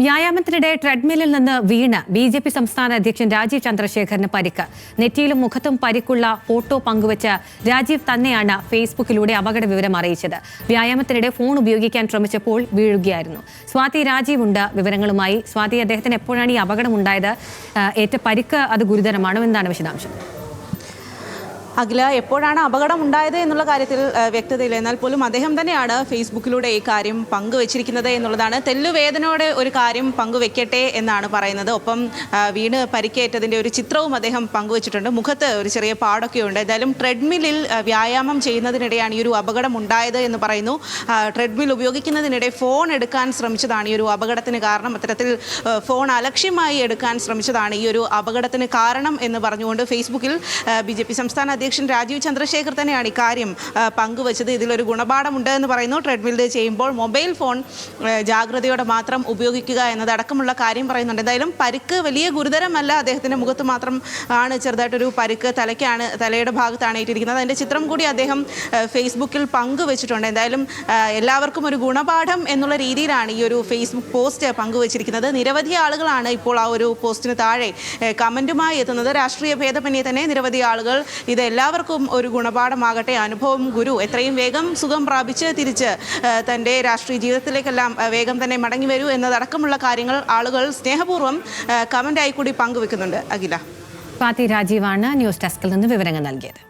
വ്യായാമത്തിനിടെ ട്രെഡ്മില്ലിൽ നിന്ന് വീണ് ബി.ജെ.പി. സംസ്ഥാന അധ്യക്ഷൻ രാജീവ് ചന്ദ്രശേഖറിന് പരിക്ക്. നെറ്റിയിലും മുഖത്തും പരിക്കുള്ള ഫോട്ടോ പങ്കുവച്ച രാജീവ് തന്നെയാണ് ഫേസ്ബുക്കിലൂടെ അപകട വിവരം അറിയിച്ചത്. വ്യായാമത്തിനിടെ ഫോൺ ഉപയോഗിക്കാൻ ശ്രമിച്ചപ്പോൾ വീഴുകയായിരുന്നു. സ്വാതി രാജീവ് ഉണ്ട് വിവരങ്ങളുമായി. സ്വാതി, അദ്ദേഹത്തിന് എപ്പോഴാണ് ഈ അപകടമുണ്ടായത്? ഏറ്റ പരിക്ക് അത് ഗുരുതരമാണോ? എന്താണ് വിശദാംശം? അഖില, എപ്പോഴാണ് അപകടം ഉണ്ടായത് എന്നുള്ള കാര്യത്തിൽ വ്യക്തതയില്ല. എന്നാൽ പോലും അദ്ദേഹം തന്നെയാണ് ഫേസ്ബുക്കിലൂടെ ഈ കാര്യം പങ്കുവച്ചിരിക്കുന്നത് എന്നുള്ളതാണ്. തെല്ലുവേദനയോടെ ഒരു കാര്യം പങ്കുവെക്കട്ടെ എന്നാണ് പറയുന്നത്. ഒപ്പം വീണ് പരിക്കേറ്റതിൻ്റെ ഒരു ചിത്രവും അദ്ദേഹം പങ്കുവച്ചിട്ടുണ്ട്. മുഖത്ത് ഒരു ചെറിയ പാടൊക്കെ ഉണ്ട്. എന്തായാലും ട്രെഡ്മില്ലിൽ വ്യായാമം ചെയ്യുന്നതിനിടെയാണ് ഈ ഒരു അപകടം ഉണ്ടായത് എന്ന് പറയുന്നു. ട്രെഡ്മിൽ ഉപയോഗിക്കുന്നതിനിടെ ഫോൺ എടുക്കാൻ ശ്രമിച്ചതാണ് ഈ ഒരു അപകടത്തിന് കാരണം. അത്തരത്തിൽ ഫോൺ അലക്ഷ്യമായി എടുക്കാൻ ശ്രമിച്ചതാണ് ഈ ഒരു അപകടത്തിന് കാരണം എന്ന് പറഞ്ഞുകൊണ്ട് ഫേസ്ബുക്കിൽ ബി.ജെ.പി. സംസ്ഥാന അധ്യക്ഷൻ രാജീവ് ചന്ദ്രശേഖർ തന്നെയാണ് ഇക്കാര്യം പങ്കുവച്ചത്. ഇതിലൊരു ഗുണപാഠമുണ്ട് എന്ന് പറയുന്നു. ട്രെഡ്മിൽ ചെയ്യുമ്പോൾ മൊബൈൽ ഫോൺ ജാഗ്രതയോടെ മാത്രം ഉപയോഗിക്കുക എന്നതടക്കമുള്ള കാര്യം പറയുന്നുണ്ട്. എന്തായാലും പരിക്ക് വലിയ ഗുരുതരമല്ല. അദ്ദേഹത്തിൻ്റെ മുഖത്ത് മാത്രം ആണ് ചെറുതായിട്ടൊരു പരിക്ക്. തലയുടെ ഭാഗത്താണ് ഏറ്റിരിക്കുന്നത്. അതിൻ്റെ ചിത്രം കൂടി അദ്ദേഹം ഫേസ്ബുക്കിൽ പങ്കുവച്ചിട്ടുണ്ട്. എന്തായാലും എല്ലാവർക്കും ഒരു ഗുണപാഠം എന്നുള്ള രീതിയിലാണ് ഈ ഒരു ഫേസ്ബുക്ക് പോസ്റ്റ് പങ്കുവച്ചിരിക്കുന്നത്. നിരവധി ആളുകളാണ് ഇപ്പോൾ ആ ഒരു പോസ്റ്റിന് താഴെ കമൻറ്റുമായി എത്തുന്നത്. രാഷ്ട്രീയ ഭേദമന്യേ തന്നെ നിരവധി ആളുകൾ ഇത് എല്ലാവർക്കും ഒരു ഗുണപാഠമാകട്ടെ, അനുഭവം ഗുരു, എത്രയും വേഗം സുഖം പ്രാപിച്ച് തിരിച്ച് തൻ്റെ രാഷ്ട്രീയ ജീവിതത്തിലേക്കെല്ലാം വേഗം തന്നെ മടങ്ങി വരൂ എന്നതടക്കമുള്ള കാര്യങ്ങൾ ആളുകൾ സ്നേഹപൂർവ്വം കമൻ്റായി കൂടി പങ്കുവെക്കുന്നുണ്ട്. അഖില, സ്വാതി രാജീവാണ് ന്യൂസ് ഡെസ്കിൽ നിന്ന് വിവരങ്ങൾ നൽകിയത്.